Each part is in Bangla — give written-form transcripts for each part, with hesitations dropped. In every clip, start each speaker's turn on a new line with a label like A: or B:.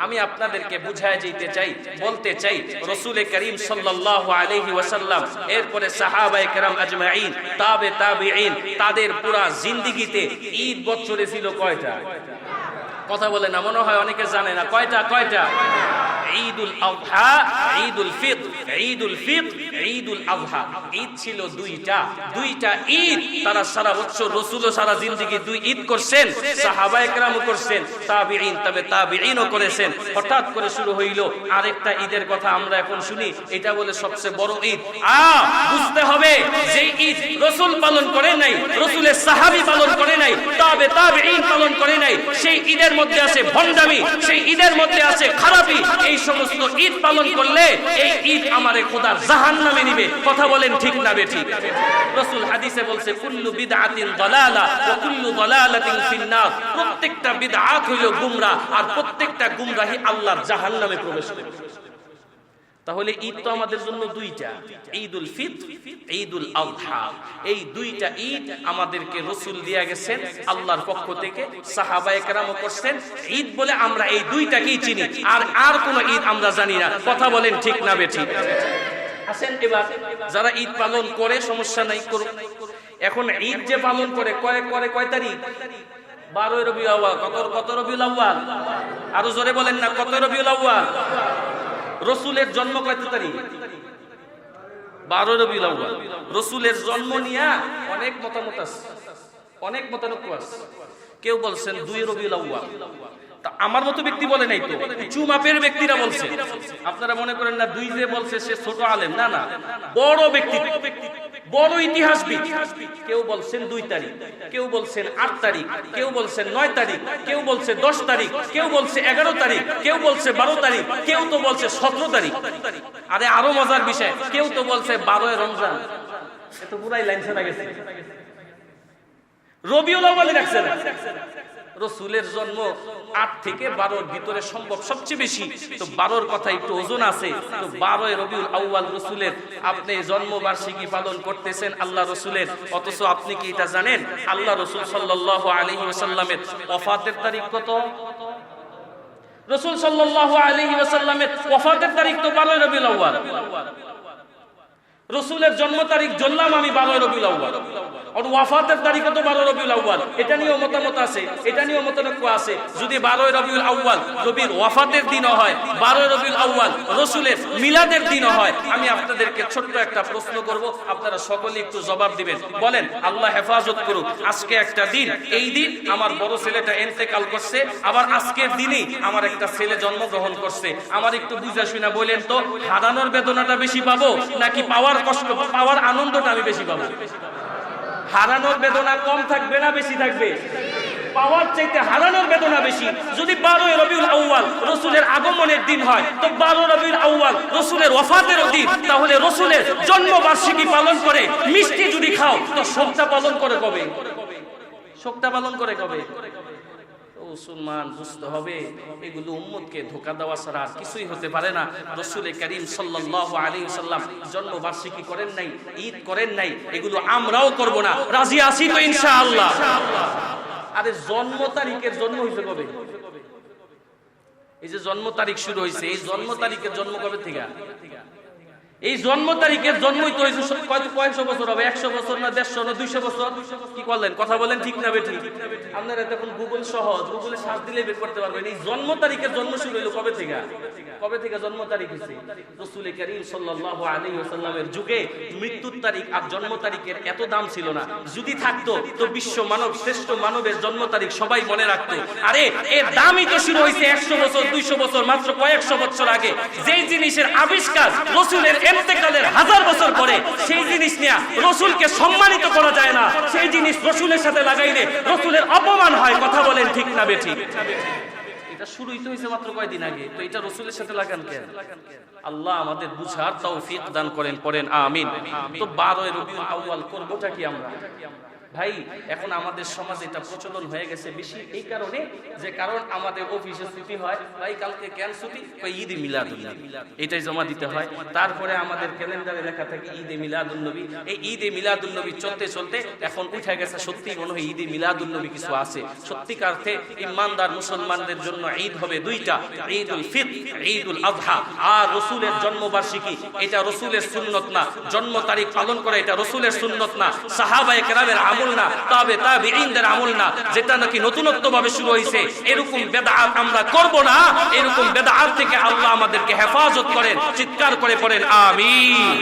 A: আমি আপনাদেরকে বুঝায় দিতে চাই, বলতে চাই রাসূল করিম সাল্লাল্লাহু আলাইহি ওয়াসাল্লাম এরপরে সাহাবায়ে কেরাম আজমাইন, তাবেঈন, তাদের পুরা জিন্দেগিতে ঈদ বছরে ছিল কয়টা? কথা বলে না, মনে হয় অনেকে জানে না। কয়টা? ঈদুল আযহা, ঈদুল ফিতর, ঈদুল ফিতর, ঈদুল আযহা। ঈদ ছিল দুইটা ঈদ। তারা সারা বছর রাসূলও সারা জিন্দেগি দুই ঈদ করছেন, সাহাবায়ে কেরামও করছেন, তাবেঈন, তাবেঈনও করেছেন। হঠাৎ করে শুরু হইল আরেকটা ঈদের কথা আমরা এখন শুনি, এটা বলে সবচেয়ে বড় ঈদ। বুঝতে হবে যে ঈদ রাসূল পালন করে নাই, রাসূলের সাহাবী পালন করে নাই, তাবেঈন পালন করে নাই, সেই ঈদের মধ্যে আছে ভণ্ডামি, সেই ঈদের মধ্যে আছে খারাপি। এই সমস্ত ঈদ পালন করলে এই ঈদ আমারে খোদার জাহান্নামে নিবে। কথা বলেন ঠিক না বেঠিক? রাসূল হাদিসে বলছে কুল্লু বিদআতিন দালালা ওয়া কুল্লু দালালাতিন ফিন্নার। প্রত্যেকটা বিদআত হইল গুমরাহ, আর প্রত্যেকটা গুমরাহি আল্লাহর জাহান্নামে প্রবেশ করবে। তাহলে ঈদ তো আমাদের জন্য দুইটা, ঈদুল ফিতর, ঈদুল আযহা। এই দুইটা ঈদ আমাদেরকে রাসূল দিয়ে গেছেন আল্লাহর পক্ষ থেকে, সাহাবায়ে কেরামও করছেন। ঈদ বলে আমরা এই দুইটাকেই চিনি, আর কোন ঈদ আমরা জানি না। কথা বলেন ঠিক না বেঠিক? আসেন এবার যারা ঈদ পালন করে সমস্যা নাই, করুন। এখন ঈদ যে পালন করে কয় তারিখ? 12 রবিউল আউয়াল। কত রবিউল আউয়াল? আরো জোরে বলেন না, কত রবিউল আউয়াল? রাসূলের জন্ম কত তারিখ? 12 রবিউল আউয়াল। রাসূলের জন্ম নিয়ে অনেক মতামত আছে, অনেক মতানৈক্য আছে। কেউ বলছেন 2 রবিউল আউয়াল। তা আমার মতো ব্যক্তি বলে নাই তো, উঁচু মাপের ব্যক্তিরা বলছে। আপনারা মনে করেন না 2 যে বলছে সে ছোট আলেম, না, বড় ব্যক্তি, বড় ইতিহাসবিদ। কেউ বলছেন 2 তারিখ, কেউ বলছেন 8 তারিখ, কেউ বলছেন 9 তারিখ, কেউ বলছে 10 তারিখ, কেউ বলছে 11 তারিখ, কেউ বলছে 12 তারিখ, কেউ তো বলছে 17 তারিখ। আরে আরো মজার বিষয়, কেউ তো বলছে 12 রমজান। এত পুরাই লাইন ছেড়ে গেছে, রবিউল আউয়ালে রাখছে না। রাসূলের জন্ম 8 থেকে 12 ভিতরে সম্ভব সবচেয়ে বেশি, তো 12 কথা একটু ওজন আছে। তো 12 রবিউল আউয়াল রাসূলের আপনি জন্মবার্ষিকী পালন করতেছেন আল্লাহ রাসূলের, অথচ আপনি কি এটা জানেন আল্লাহ রাসূল সাল্লাল্লাহু আলাইহি ওয়াসাল্লামের ওয়াফাতের তারিখ কত? রাসূল সাল্লাল্লাহু আলাইহি ওয়াসাল্লামের ওয়াফাতের তারিখ তো 12 রবিউল আউয়াল। রাসূলের জন্ম তারিখ জানলাম আমি 12 রবিউল আউয়াল, আর ওয়াফাতের তারিখ তো 12 রবিউল আউয়াল। এটা নিয়েও মতামত আছে, এটা নিয়েও মতানৈক্য আছে। যদি 12 রবিউল আউয়াল নবীর ওয়াফাতের দিনও হয়, 12 রবিউল আউয়াল রাসূলের মিলাদের দিনও হয়, আমি আপনাদেরকে ছোট্ট একটা প্রশ্ন করব, আপনারা সকলে একটু জবাব দিবেন। বলেন, আল্লাহ হেফাজত করুক, আজকে একটা দিন, এই দিন আমার বড় ছেলেটা ইন্তেকাল করছে, আবার আজকের দিনই আমার একটা ছেলে জন্মগ্রহণ করছে। আমার একটু বুঝা শুনা বলেন তো, হারানোর বেদনাটা বেশি পাবো নাকি পাওয়ার কষ্ট, পাওয়ার আনন্দটা আমি বেশি পাবো? হারানোর বেদনা কম থাকবে না বেশি থাকবে? পাওয়ার চাইতে হারানোর বেদনা বেশি। যদি 12 রবিউল আউয়াল রাসূলের আগমনের দিন হয়, তো 12 রবিউল আউয়াল রাসূলের ওয়াফাতের দিন, তাহলে রাসূলের জন্মবার্ষিকী পালন করে মিষ্টি যদি খাও, তো শোকটা পালন করে কবে? শোকটা পালন করে কবে? মুসলমান বুঝতে হবে, এগুলো উম্মতকে ধোঁকা দেওয়া ছাড়া আর কিছুই হতে পারে না। রাসূল করিম সাল্লাল্লাহু আলাইহি ওয়াসাল্লাম জন্মবার্ষিকী করেন নাই, ঈদ করেন নাই, এগুলো আমরাও করব না। রাজি আছি তো ইনশাআল্লাহ? আরে জন্ম তারিখের জন্ম হইছে কবে? এই যে জন্ম তারিখ শুরু হইছে, এই জন্ম তারিখের জন্ম কবে থেকে? এই জন্ম তারিখের জন্মই তো হয়েছে কয়েকশো বছর হবে, 100 বছর না 150 না 200 বছর? কি করলেন? কথা বলেন ঠিক না বেঠিক? আপনারা তখন গুগল সহজ, গুগলে সার্চ দিলে বের করতে পারবেন। এই জন্ম তারিখের জন্ম শুরু হলো কবে থেকে? কবে থেকে জন্ম তারিখ হয়েছে? রাসূল করিম সাল্লাল্লাহু আলাইহি ওয়াসাল্লামের যুগে মৃত্যুর তারিখ আর জন্ম তারিখের এত দাম ছিল না। যদি থাকতো তো বিশ্ব মানব, শ্রেষ্ঠ মানবের জন্ম তারিখ সবাই মনে রাখতো। আরে এর দামই তো শুরু হয়েছে 100 বছর 200 বছর, মাত্র কয়েকশো বছর আগে। যেই জিনিসের আবিষ্কার রাসূলের ইন্তেকালের 1000 বছর পরে, সেই জিনিস নিয়ে রাসূলকে সম্মানিত করা যায় না। সেই জিনিস রাসূলের সাথে লাগাইলে রাসূলের অপমান হয়। কথা বলেন ঠিক না বেঠিক? এটা শুরুই তো হয়েছে মাত্র কয়েকদিন আগে, তো এটা রাসূলের সাথে লাগান কেন? আল্লাহ আমাদের বুঝার তৌফিক দান করেন, পড়েন আমিন। তো 12 রবিউল আউয়াল করবোটা কি আমরা? ভাই এখন আমাদের সমাজে এটা প্রচলন হয়ে গেছে বেশি এই কারণে যে কারণ আমাদের অফিসে ছুটি হয়, ভাই কালকে কেন ছুটি, ওই ঈদে মিলাদুন্নবী এটাই জমা দিতে হয়। তারপরে আমাদের ক্যালেন্ডারে লেখা থাকে ঈদে মিলাদুন্নবী। এই ঈদে মিলাদুন্নবী চলতে চলতে এখন উঠে গেছে সত্যি মনে হয় ঈদে মিলাদুন্নবী কিছু আছে। সত্যিকার অর্থে ইমানদার মুসলমানদের জন্য ঈদ হবে দুইটা, ঈদুল ফিতর, ঈদুল আযহা। আর রাসূলের জন্মবার্ষিকী এটা রাসূলের সুন্নত না, জন্ম তারিখ পালন করা এটা রাসূলের সুন্নত না, সাহাবায়ে কেরামের আমল না, তাবেঈনদের আমল না, যেটা নাকি নতুনত্ব ভাবে শুরু হয়েছে। এরকম বেদআত আমরা করব না। এরকম বেদআত থেকে আল্লাহ আমাদেরকে হেফাজত করেন। চিৎকার করে পড়েন আমিন।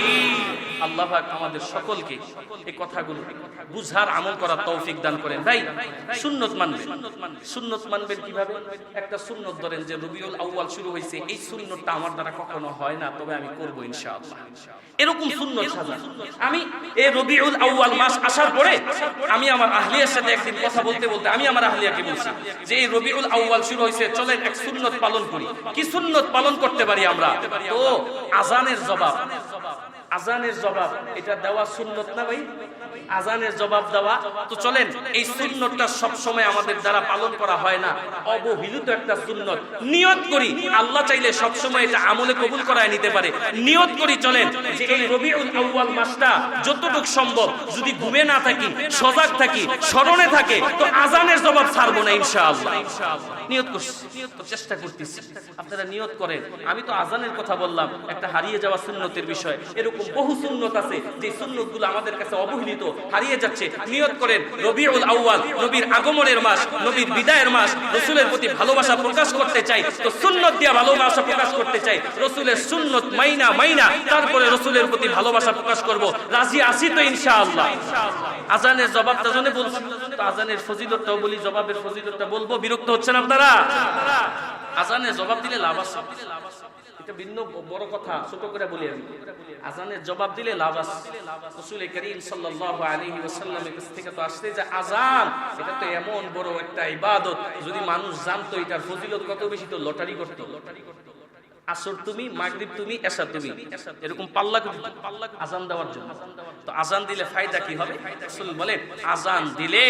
A: আল্লাহ পাক আমাদের সকলকে এই কথাগুলো বুঝার আমল করার তৌফিক দান করেন। ভাই সুন্নত মানবেন। সুন্নত মানবেন কিভাবে? একটা সুন্নত ধরেন যে রবিউল আউয়াল শুরু হয়েছে, এই সুন্নতটা আমার দ্বারা কখনো হয় না, তবে আমি করব ইনশাআল্লাহ। এরকম সুন্নত সাজান। আমি এই রবিউল আউয়াল মাস আসার পরে আমি আমার আহলিয়ার সাথে একদিন কথা বলতে বলতে আমি আমার আহলিয়াকে বলছি যে এই রবিউল আউয়াল শুরু হয়েছে, চলেন এক সুন্নত পালন করি। কি সুন্নত পালন করতে পারি আমরা? তো আজানের জবাব, আজানের জবাব এটা দেওয়া সুন্নত না ভাই? আজানের জবাব দেওয়া। তো চলেন এই সুন্নতটা সব সময় আমাদের দ্বারা পালন করা হয় না, অবহেলিত একটা সুন্নত। নিয়ত করি আল্লাহ চাইলে সব সময় এটা আমলে কবুল করায় নিতে পারে। নিয়ত করি চলেন যে এই রবিউল আউয়াল মাসটা যতটুকু সম্ভব যদি ঘুমে না থাকি, সজাগ থাকি, স্মরণে থাকে, তো আজানের জবাব ছাড়বো না ইনশাআল্লাহ। নিয়ত করছি, চেষ্টা করতেছি। আপনারা নিয়ত করেন। আমি তো আজানের কথা বললাম, একটা হারিয়ে যাওয়া সুন্নতের বিষয়। এরকম বহু সুন্নত আছে যে সুন্নতগুলো আমাদের কাছে অবহেলিত, হারিয়ে যাচ্ছে। নিয়ত করেন রবিউল আউয়াল, নবীর আগমনের মাস, নবীর বিদায়ের মাস, রাসূলের প্রতি ভালোবাসা প্রকাশ করতে চাই, তো সুন্নত দিয়ে ভালোবাসা প্রকাশ করতে চাই। রাসূলের সুন্নত মাইনা তারপরে রাসূলের প্রতি ভালোবাসা প্রকাশ করব। রাজি আছি তো ইনশাআল্লাহ। আজানের জবাবটা জন্য বলছি, তো আজানের ফজিলতটাও বলি, জবাবের ফজিলতটা বলবো। বিরক্ত হচ্ছেন আপনারা? আজানের জবাব দিলে লাভ আছে, এটা ভিন্ন বড় কথা, ছোট করে বলি আমি। আজানের জবাব দিলে লাভ আছে। রাসূল করিম সাল্লাল্লাহু আলাইহি ওয়াসাল্লামের কাছ থেকে তো আসছে যে আজান এটা তো এমন বড় একটা ইবাদত, যদি মানুষ জানতো এটার ফজিলত কত বেশি, তো লটারি করতো। আসর তুমি, মাগরিব তুমি, এশা তুমি, এরকম পাল্লা আজান দেওয়ার জন্য। তো আজান দিলে ফায়দা কি হবে? রাসূল বলেন আজান দিলে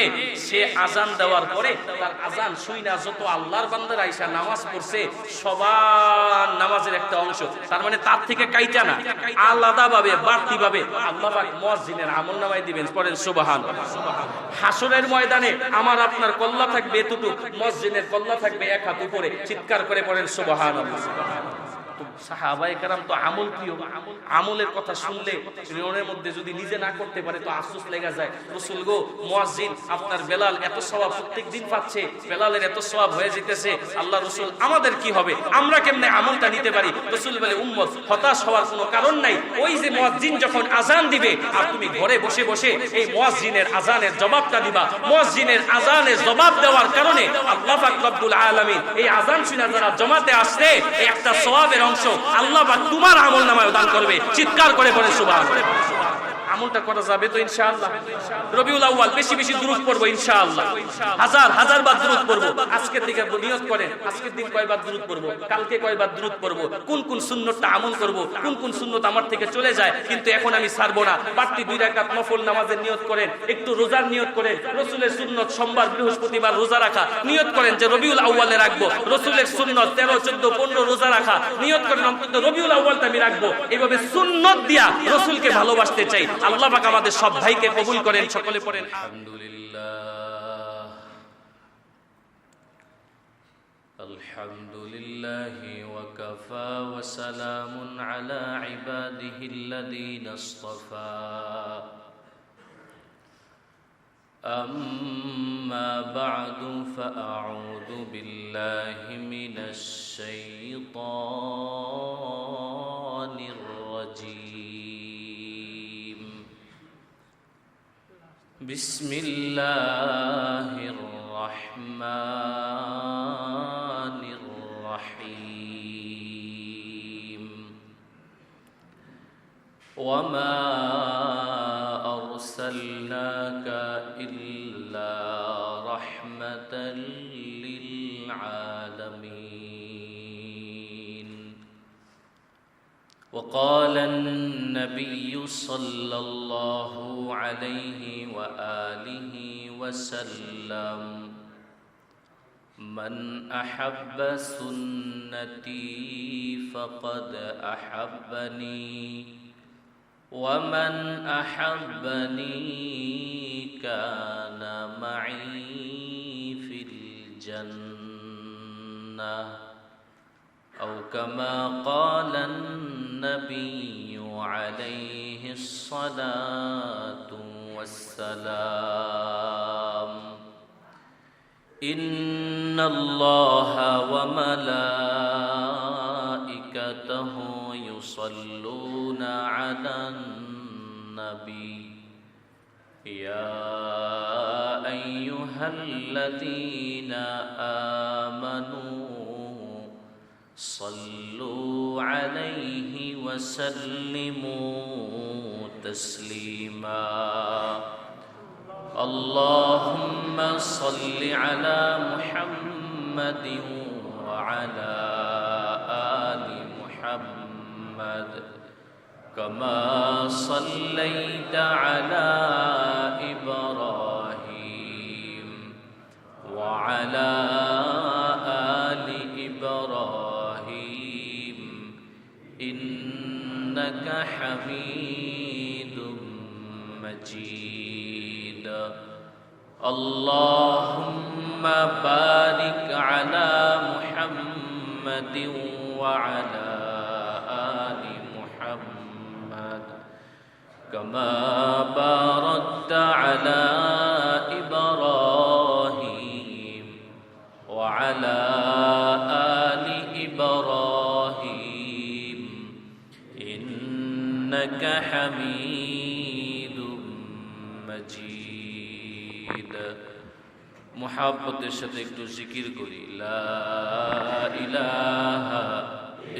A: সে আজান দেওয়ার পরে তার আজান শুই না যত আল্লাহর বান্দারা আয়েশা নামাজ পড়ছে সবার নামাজের একটা অংশ, তার মানে তার থেকে কাইটা না, আলাদাভাবে বাড়তিভাবে আল্লাহ পাক মুয়াজ্জিনের আমলনামায় দিবেন। পড়েন সুবহানাল্লাহ। হাসরের ময়দানে আমার আপনার কল্লা থাকবে এতটুকু, মুয়াজ্জিনের কল্লা থাকবে এক হাত উপরে। চিৎকার করে পড়েন সুবহানাল্লাহ। সাহাবায়ে কেরাম তো আমল প্রিয়, আমলের কথা শুনলে মনের মধ্যে যদি নিজে না করতে পারে তো আফসোস লেগে যায়। রাসূল গো, মুয়াজ্জিন আপনার বেলাল এত সওয়াব প্রত্যেকদিন পাচ্ছে, বেলালের এত সওয়াব হয়ে যেতেছে, আল্লাহ রাসূল আমাদের কি হবে, আমরা কেমনে আমলটা নিতে পারি? রাসূল বলে উম্মত হতাশ হওয়ার কোনো কারণ নাই। ওই যে মুয়াজ্জিন যখন আজান দিবে আর তুমি ঘরে বসে বসে এই মুয়াজ্জিনের আজানের জবাবটা দিবা, মুয়াজ্জিনের আজানের জবাব দেওয়ার কারণে আল্লাহ পাক রব্বুল আলামিন এই আজান শুনে যারা জমাতে আসছে এই একটা সওয়াবের অংশ আল্লাহ পাক তোমার আমলনামায় দান করবে। চিৎকার করে পড়ে সুবহানাল্লাহ। আমলটা করা যাবে তো ইনশাআল্লাহ। রবিউল আউয়াল বেশি বেশি দুরূদ পড়বো ইনশাআল্লাহ, হাজার বার দুরূদ পড়বো। আজকে থেকে নিয়ত করেন আজকের দিন কয়বার দুরূদ পড়বো, কালকে কয়বার দুরূদ পড়বো, কোন কোন সুন্নতটা আমল করব, কোন কোন সুন্নত আমার থেকে চলে যায় কিন্তু এখন আমি ছাড়বো না। বাড়তি 2 রাকাত নফল নামাজের নিয়ত করেন, একটু রোজার নিয়ত করেন, রাসূলের সুন্নত সোমবার বৃহস্পতিবার রোজা রাখা নিয়ত করেন যে রবিউল আউয়ালে রাখবো, রাসূলের সুন্নত 13 14 15 রোজা রাখা নিয়ত করেন অন্তত রবিউল আউয়ালটা আমি রাখবো। এইভাবে সুন্নত দিয়া রাসূলকে ভালোবাসতে চাই। আল্লাহ পাক আমাদের সব ভাইকে কবুল করেন। সকলে পড়েন আলহামদুলিল্লাহ। আলহামদুলিল্লাহি ওয়া কাফা ওয়া সালামুন আলা ইবাদিহিল্লাযীনা ইসতাফা। আম্মা বা'দু ফাআউযু বিল্লাহি মিনাশ শাইতানির রাজীম। বিসমিল্লাহির রাহমানির রাহিম। ওয়া মা আরসালনাকা ইল্লা রাহমাতাল লিল আলামিন। وقال النبي صلى الله عليه وآله وسلم من أحب سنتي فقد أحبني ومن أحبني كان معي في الجنة أو كما قال النبي عليه الصلاة والسلام إن الله وملائكته يصلون على النبي يا أيها الذين آمنوا صلوا عليه وسلموا تسليما اللهم صل على محمد وعلى آل محمد كما صليت على إبراهيم وعلى آل إبراهيم إنك حميد مجيد اللهم بارك على محمد وعلى آل محمد كما باركت على إبراهيم وعلى آل إبراهيم إنك حميد مجيد محبت সাথে একটু জিকির করি লা ইলাহা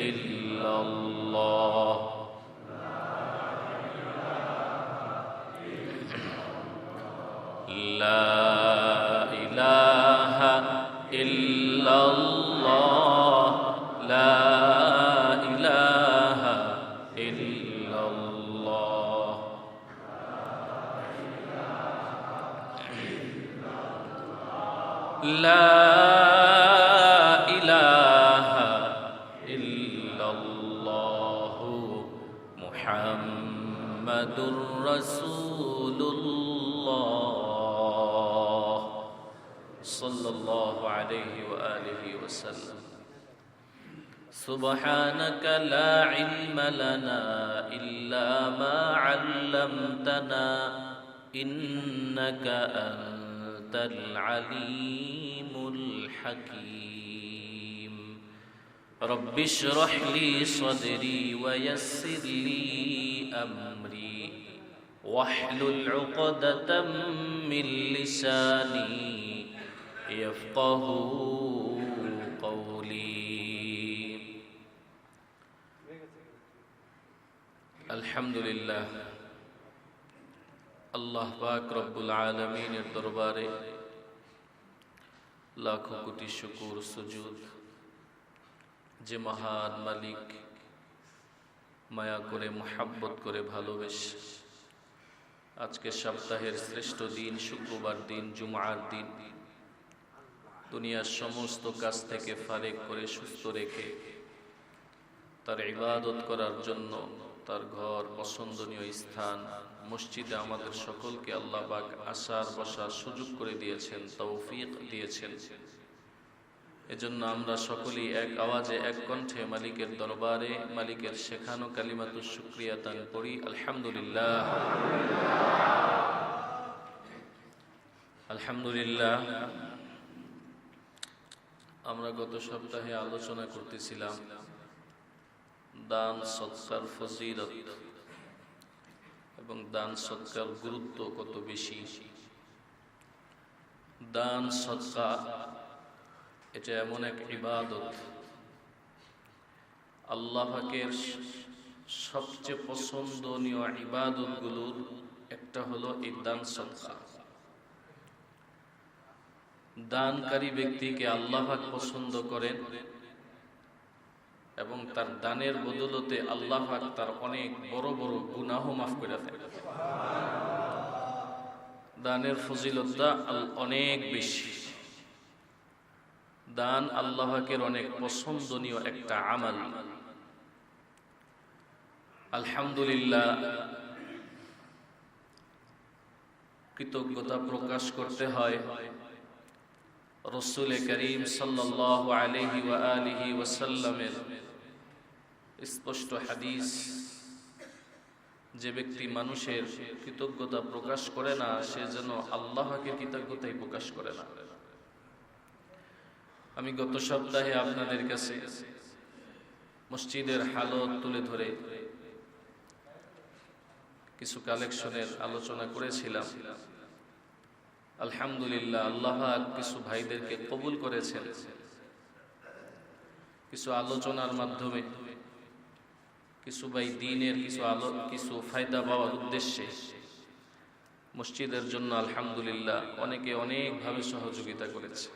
A: ইল্লাল্লাহ লা ইলাহা ইল্লাল্লাহ লা ইলাহা ইল্লাল্লাহ لا إله إلا الله محمد رسول الله صلى الله عليه وآله وسلم سبحانك لا علم لنا إلا ما علمتنا إنك أنت العليم الحكيم رب اشرح لي صدري ويسر لي أمري واحلل عقدة من لساني يفقه قولي الحمد لله আল্লাহ পাক রব্বুল আলামিনের দরবারে লাখো কোটি শুকর সুজুদ যে মহান মালিক মায়া করে মোহাব্বত করে ভালোবেসে আজকে সপ্তাহের শ্রেষ্ঠ দিন শুক্রবার দিন জুমআর দিন দুনিয়ার সমস্ত কাজ থেকে ফারেক করে সুস্থ রেখে তার ইবাদত করার জন্য তার ঘর পছন্দনীয় স্থান মসজিদে আমাদের সকলকে আল্লাহ পাক আসার বসার সুযোগ করে দিয়েছেন, তৌফিক দিয়েছেন। এজন্য আমরা সকলেই এক আওয়াজে এক কণ্ঠে মালিকের দরবারে মালিকের শেখানো কালিমাতুশ শুকরিয়া দান করি আলহামদুলিল্লাহ। আলহামদুলিল্লাহ। আমরা গত সপ্তাহে আলোচনা করতেছিলাম দান সদকার ফজিলত এবং দান সদকার গুরুত্ব কত বেশি। দান সদকা এটা এমন এক ইবাদত, আল্লাহ পাকের সবচেয়ে পছন্দনীয় ইবাদতগুলোর একটা হলো এই দান সদকা। দানকারী ব্যক্তিকে আল্লাহ পাক পছন্দ করেন এবং তার দানের বদৌলতে আল্লাহ পাক তার অনেক বড় বড় গুনাহ মাফ করে দেন। দানের ফজিলতটা অনেক বেশি। দান আল্লাহ পাকের অনেক পছন্দনীয় একটা আমল। আলহামদুলিল্লাহ, কৃতজ্ঞতা প্রকাশ করতে হয় রাসূল করিম সাল্লাল্লাহু আলাইহি ওয়া আলিহি ওয়াসাল্লামের স্পষ্ট হাদিস, যে ব্যক্তি মানুষের কৃতজ্ঞতা প্রকাশ করে না সে যেন আল্লাহকে কৃতজ্ঞতাই প্রকাশ করে না। আমি গত সপ্তাহে আপনাদের কাছে মসজিদের হালত তুলে ধরে কিছু কালেকশনের আলোচনা করেছিলাম। আলহামদুলিল্লাহ, আল্লাহ কিছু ভাইদেরকে কবুল করেছেন। কিছু আলোচনার মাধ্যমে কিছু ভাই দ্বীনের কিছু ফায়দা পাওয়ার উদ্দেশ্যে মসজিদের জন্য আলহামদুলিল্লাহ অনেকে অনেকভাবে সহযোগিতা করেছে।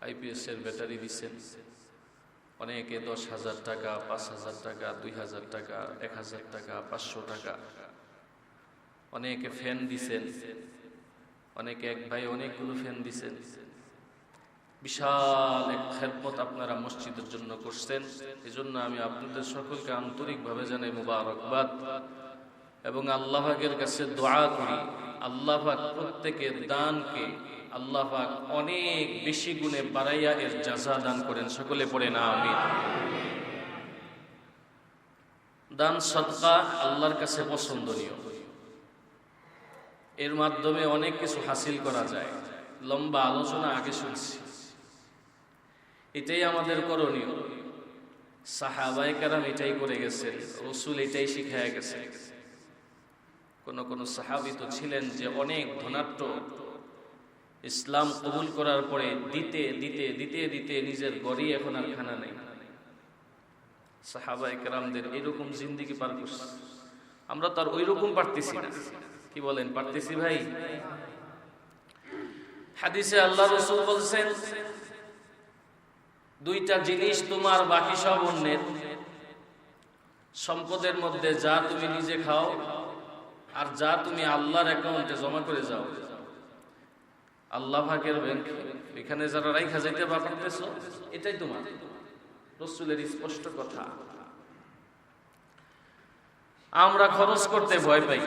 A: আইপিএস এর ব্যাটারি দিচ্ছেন, অনেকে 10,000 টাকা, 5,000 টাকা, 2,000 টাকা, 1,000 টাকা, 500 টাকা, অনেকে ফ্যান দিছেন, অনেকে এক ভাই অনেকগুলো ফ্যান দিছেন। বিশাল এক খেদমত আপনারা মসজিদের জন্য করছেন। এজন্য আমি আপনাদের সকলকে আন্তরিকভাবে জানাই মুবারকবাদ এবং আল্লাহ পাকের কাছে দোয়া করি আল্লাহ পাক প্রত্যেকের দানকে আল্লাহ পাক অনেক বেশি গুণে বাড়াইয়া এর জাযা দান করেন। সকলে পড়ে না আমিন। দান সদকা আল্লাহর কাছে পছন্দনীয়। এর মাধ্যমে অনেক কিছু হাসিল করা যায়। লম্বা আলোচনা আগে শুনছি, এটাই আমাদের করণীয়। সাহাবায়ে কেরাম এটাই করে গেছেন, রাসূল এটাই শিখায়া গেছেন। কোন কোন সাহাবী তো ছিলেন যে অনেক ধনাঢ্য, ইসলাম কবুল করার পরে দিতে দিতে দিতে দিতে নিজের ঘরেই এখন আর খানা নেই। সাহাবায়ে কেরামদের এরকম জিন্দেগি পার করছে। আমরা তো আর ওই রকম পারতেছি না। কি বলেন, পারতেছি ভাই? হাদিসে আল্লাহ রাসূল বলেছেন, দুইটা জিনিস তোমার, বাকি সব অন্যের। সম্পদের মধ্যে যা তুমি নিজে খাও আর যা তুমি আল্লাহর অ্যাকাউন্টে জমা করে যাও, আল্লাহ পাকের ব্যাংক, এখানে যারা রাইখা যাইতে পারতেছ, এটাই তোমার। রাসূলের স্পষ্ট কথা। আমরা খরচ করতে ভয় পাই,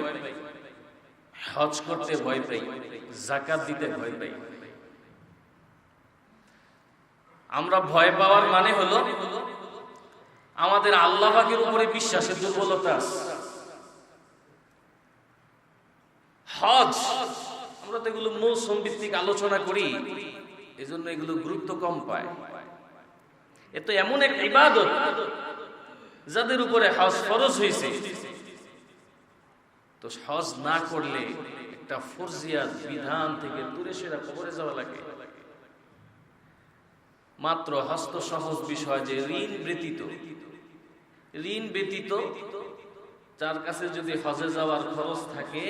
A: হজ করতে ভয় পাই, যাকাত দিতে ভয় পাই। আমরা ভয় পাওয়ার মানে হলো আমাদের আল্লাহ পাকের উপরে বিশ্বাসের দুর্বলতা আছে। হজ আমরা তো এগুলো মৌসুম ভিত্তিক আলোচনা করি, এজন্য এগুলো গুরুত্ব কম পায়। এ তো এমন এক ইবাদত যাদের উপরে হজ ফরজ হয়েছে, তো হজ না করলে একটা ফরজিয়াত বিধান থেকে দূরে সেরা কবরে যাওয়া লাগে। মাত্র হস্ত সহজ বিষয় যে ঋণ ব্যতীত যার কাছে যদি হজে যাওয়ার খরচ থাকে,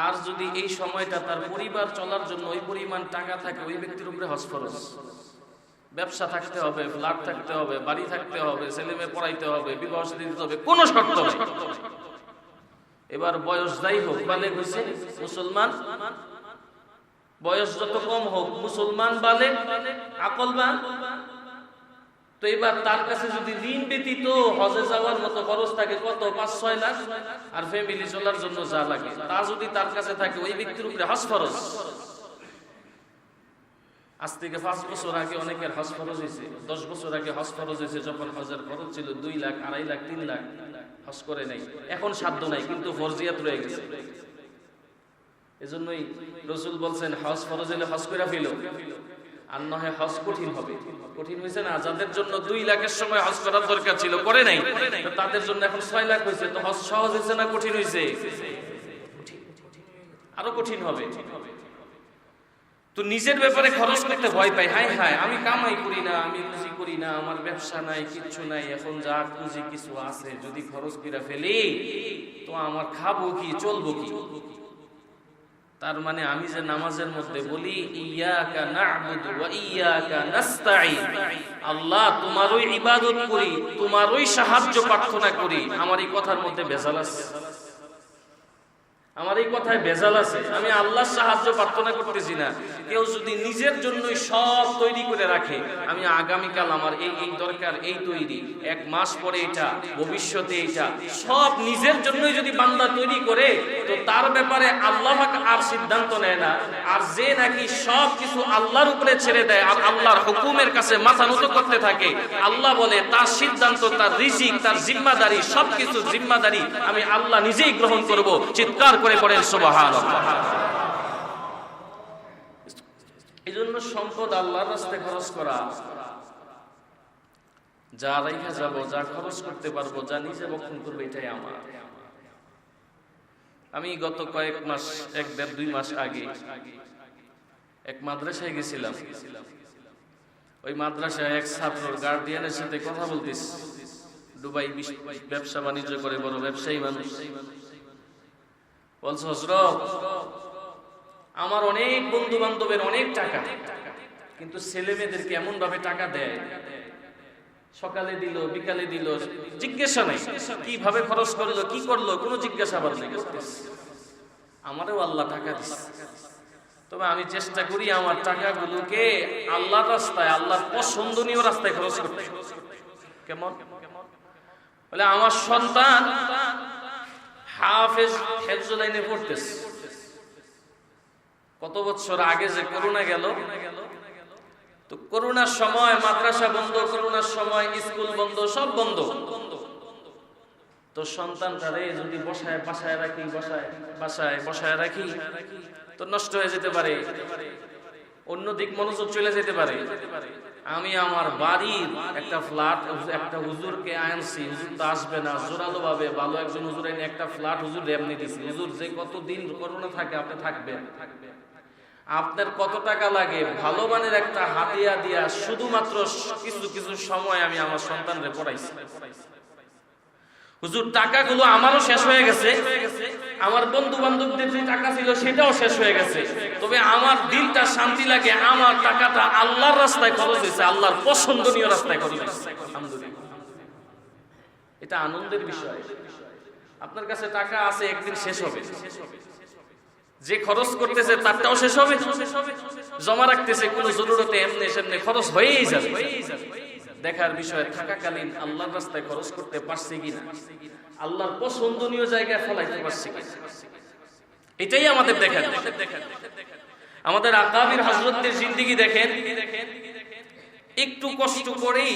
A: আর যদি এই সময়টা তার পরিবার চলার জন্য ওই পরিমাণ টাকা থাকে, ওই ব্যক্তির উপরে হজ ফরজ। ব্যবসা থাকতে হবে, ফ্ল্যাট থাকতে হবে, বাড়ি থাকতে হবে, ছেলে মেয়ে পড়াইতে হবে, বিবাহ দিতে হবে, কোনো শর্ত নেই। এবার বয়স যাই হোক, বালেগ হয়েছে মুসলমান, বয়স যত কম হোক মুসলমান বালেগ, আকলবান, তো এবার তার কাছে যদি ঋণ ব্যতীত হজে যাওয়ার মতো খরচ থাকে কত, 5-6 লাখ, আর ফ্যামিলি চলার জন্য যা লাগে তা যদি তার কাছে থাকে, ওই ব্যক্তির উপরে হজ ফরজ। আজ থেকে 5 বছর আগে অনেকের হজ ফরজ হয়েছে, 10 বছর আগে হজ ফরজ হয়েছে, যখন হজের খরচ ছিল 2 লাখ, 2.5 লাখ, 3 লাখ, হজ করে নাই। এখন সাধ্য নাই, কিন্তু ফরজিয়াত রয়ে গেছে। এজন্যই রাসূল বলছেন, হজ ফরজ হলে হজ করে ফেলো, আর না হয় হজ কঠিন হবে। কঠিন হয়েছে না? যাদের জন্য 2 লাখের সময় হজ করার দরকার ছিল, করে নাই, তো তাদের জন্য এখন 6 লাখ হয়েছে। তো হজ সহজ হয়েছে না কঠিন হয়েছে? আরো কঠিন হবে। তো নিজের ব্যাপারে খরচ করতে ভয় পাই। হায় হায়, আমি কামাই করি না, আমি রুজি করি না, আমার ব্যবসা নাই, কিচ্ছু নাই, এখন যা পুঁজি কিছু আছে যদি খরচ করে ফেলি তো আমার খাবো কি, চলবো কি? তার মানে আমি যে নামাজের মধ্যে বলি ইয়াকা না'বুদু ওয়া ইয়াকা নাস্তাঈন, আল্লাহ তোমারই ইবাদত করি, তোমারই সাহায্য প্রার্থনা করি, আমার এই কথার মধ্যে ভেজাল আছে, আমার এই কথায় ভেজাল আছে। আমি আল্লাহর সাহায্য প্রার্থনা করতেছি না। কেউ যদি নিজের জন্যই সব তৈরি করে রাখে, আমি আগামীকাল আমার এই দরকার, এই তৈরি, 1 মাস পরে এটা, ভবিষ্যতে এটা, সব নিজের জন্যই যদি বান্দা তৈরি করে, তো তার ব্যাপারে আল্লাহ আর সিদ্ধান্ত নেয় না। আর যে নাকি সব কিছু আল্লাহর উপরে ছেড়ে দেয় আর আল্লাহর হুকুমের কাছে মাথা নত করতে থাকে, আল্লাহ বলে তার সিদ্ধান্ত, তার রিজিক, তার জিম্মাদারি, সবকিছু জিম্মাদারি আমি আল্লাহ নিজেই গ্রহণ করব। চিৎকার করে পড়েন সুবহানাল্লাহ। এই জন্য সম্পদ আল্লাহর রাস্তায় খরচ করা, যা রেখে যাব, যা খরচ করতে পারবো, যা নিজে বক্ষণ করবো, এটাই আমার। আমি গত কয়েক মাস, 1-1.5-2 মাস আগে এক মাদ্রাসায় গেছিলাম। ওই মাদ্রাসায় এক ছাত্রর গার্ডিয়ানের সাথে কথা বলতেছি। দুবাই ব্যবসা বাণিজ্য করে, বড় ব্যবসায়ী মানুষ। বলছে, হযরত, আমার অনেক বন্ধু বান্ধবের অনেক টাকা, কিন্তু ছেলে মেয়েদেরকে এমন ভাবে টাকা দেয়, সকালে দিল, বিকালে দিল, জিজ্ঞাসা নাই কিভাবে খরচ করলো, কি করলো, কোনো জিজ্ঞাসাবাদ নেই। আমারও আল্লাহ টাকা দিচ্ছে, তবে আমি চেষ্টা করি আমার টাকাগুলোকে আল্লাহর রাস্তায়, আল্লাহর পছন্দনীয় রাস্তায় খরচ করতে। কেমন? বলে আমার সন্তান হাফেজ, হেফজুল লাইনে পড়তেছে। কত বছর আগে যে করোনা গেল, তো করোনার সময় মাদ্রাসা বন্ধ, করোনার সময় স্কুল বন্ধ, সব বন্ধ। তো সন্তানটারে যদি বাসায় রাখি, তো নষ্ট হয়ে যেতে পারে, অন্যদিক মনোযোগ চলে যেতে পারে। আমি আমার বাড়ির একটা ফ্ল্যাট, একটা হুজুরকে আনছি, হুজুর তো আসবে না, জোরালো ভাবে ভালো একজন হুজুর এনে একটা ফ্ল্যাট হুজুর এমনি দিছি। হুজুর, যে কতদিন করোনা থাকে আপনি থাকবেন, আপনার কত টাকা লাগে, ভালো মানের একটা হাতিয়া দিয়া শুধুমাত্র কিছু সময় আমি আমার সন্তানরে পড়াইছি। হুজুর, টাকাগুলো আমারও শেষ হয়ে গেছে, আমার বন্ধু বান্ধবদের যে টাকা ছিল সেটাও শেষ হয়ে গেছে, তবে আমার দিলটা শান্তি লাগে, আমার টাকাটা আল্লাহর রাস্তায় খরচ হয়েছে, আল্লাহর পছন্দনীয় রাস্তায় খরচ হয়েছে। আলহামদুলিল্লাহ, এটা আনন্দের বিষয়। আপনার কাছে টাকা আছে, একদিন শেষ হবে। যে খরচ করতেছে তারটাও শেষ হবে, জমা রাখতেছে কোনো জরুরতে, এমনি সেমনি খরচ হয়েই যাবে। দেখার বিষয় থাকাকালীন আল্লাহর রাস্তায় খরচ করতে পারছি কিনা, আল্লাহর পছন্দনীয় জায়গায় ফলাইতে পারছি কিনা, এটাই আমাদের দেখার। আমাদের আকাবির হযরতদের জিন্দেগি দেখেন, একটু কষ্ট করেই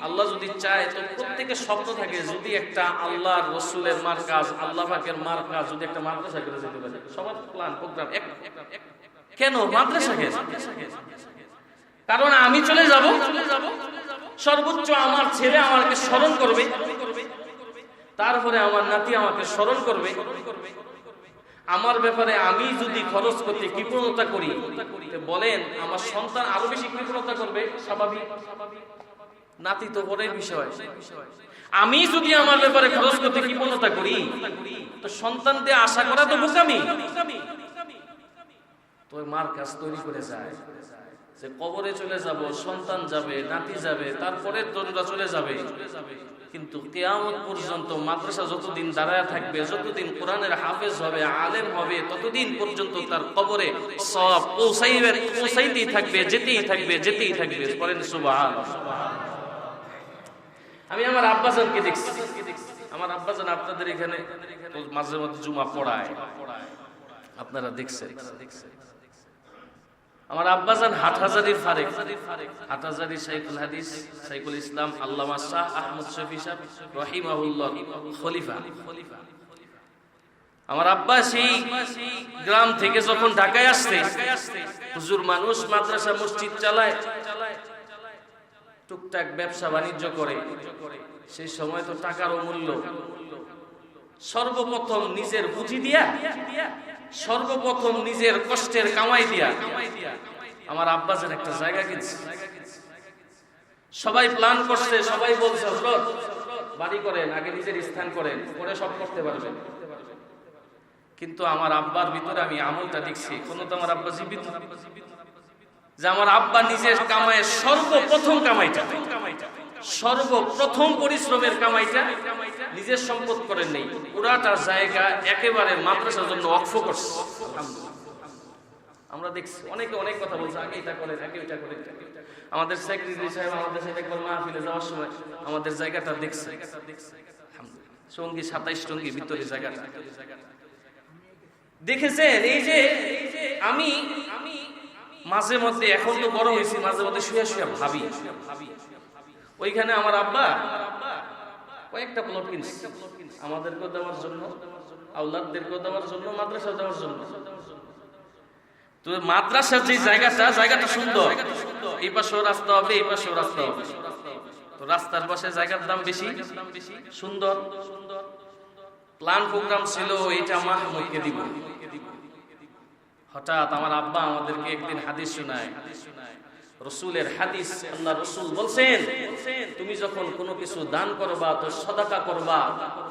A: আল্লাহ যদি চায়, তো প্রত্যেকের স্বপ্ন থাকে যদি একটা আল্লাহর রাসূলের মার্কাজ, আল্লাহ পাকের মার্কাজ, যদি একটা মাদ্রাসা করে যেতে পারে। সবার প্ল্যান প্রোগ্রাম কেন মাদ্রাসা? কারণ আমি চলে যাব, সর্বোচ্চ আমার ছেলে আমাকে স্মরণ করবে, তারপরে আমার নাতি আমাকে স্মরণ করবে। আমার ব্যাপারে আমি যদি খরচ করতে কৃপণতা করি, বলেন আমার সন্তান আরো বেশি কৃপণতা করবে, স্বাভাবিক। নাতি তো পরের বিষয়। আমি যদি আমার ব্যাপারে খরচ করতে কৃপণতা করি, তো সন্তান দিয়ে আশা করা তো বোকামি। তো মার কাজ তৈরি করে যায় যে কবরে চলে যাব, সন্তান যাবে, নাতি যাবে, তারপরে তোমরা চলে যাবে, কিন্তু কিয়ামত পর্যন্ত মাদ্রাসা যতদিন দাঁড়ায় থাকবে, যতদিন কোরআনের হাফেজ হবে, আলেম হবে, ততদিন পর্যন্ত তার কবরে সব পৌঁছাইতেই থাকবে, যেতেই থাকবে। পড়েন সুবহানাল্লাহ। আমি আমার আব্বাজানকে দেখছি, আমার আব্বাজান আপনাদের এখানে মাঝে মধ্যে জুমা পড়ায়, আপনারা দেখছেন। আমার আব্বাজান হাটহাজারীর ফারেক, হাটহাজারী শাইখুল হাদিস, শাইখুল ইসলাম আল্লামা শাহ আহমদ শফি সাহেব রাহিমাহুল্লাহ খলিফা। আমার আব্বা সেই গ্রাম থেকে যখন ঢাকায় আসছে, হুজুর মানুষ মাদ্রাসা মসজিদ চালায়, টুকটাক ব্যবসা বাণিজ্য করে, সেই সময় তো টাকার অমূল্য। সর্বপ্রথম নিজের পুঁজি দিয়া, সর্বপ্রথম নিজের কষ্টের কামাই দিয়া আমার আব্বাসের একটা জায়গা কিনছে। সবাই প্ল্যান করছে, সবাই বলছে হযরত বাড়ি করেন, আগে নিজের স্থান করেন, পরে সব করতে পারবেন। কিন্তু আমার আব্বার ভিতরে আমি আমলটা দেখছি, কোনো তো আমার আব্বা জীবিত, যে আমার আব্বা নিজের কামায় সর্বপ্রথম কামাইটা, সর্বপ্রথম পরিশ্রমের কামাইটা নিজের সম্পদ করেন নেই, পুরাটা জায়গা একেবারে মাদ্রাসার জন্য ওয়াকফ করছে। আমরা দেখছি অনেকে অনেক কথা বলছে, আগে এটা করে, আগে ওইটা করে। আমাদের সেক্রেটারি সাহেব আমাদের সাথে একবার মাহফিলে যাওয়ার সময় আমাদের জায়গাটা দেখছে, সঙ্গী 27 টঙ্গি ভিতরে জায়গাটা দেখেছেন। এই যে আমি মাঝে মধ্যে, এখন তো বড় হয়েছি, মাঝে মধ্যে শুয়ে শুয়ে ভাবি, ওইখানে আমার আব্বা কয়েকটা প্লট কিনছে আমাদেরকেও দেওয়ার জন্য, আওলাদদেরকেও দেওয়ার জন্য, মাদ্রাসা দেওয়ার জন্য। তো মাদ্রাসার যে জায়গাটা সুন্দর, এই পাশেও রাস্তা হবে, এই পাশেও রাস্তা হবে, তো রাস্তার পাশে জায়গার দাম বেশি, সুন্দর। প্ল্যান প্রোগ্রাম ছিল এটা মাহমুদকে দিব। হঠাৎ আমার আব্বা আমাদেরকে একদিন হাদিস শোনায়, রাসূলের হাদিস। আল্লাহ রাসূল বলছেন, তুমি যখন কোনো কিছু দান করবা, তো সাদাকা করবা,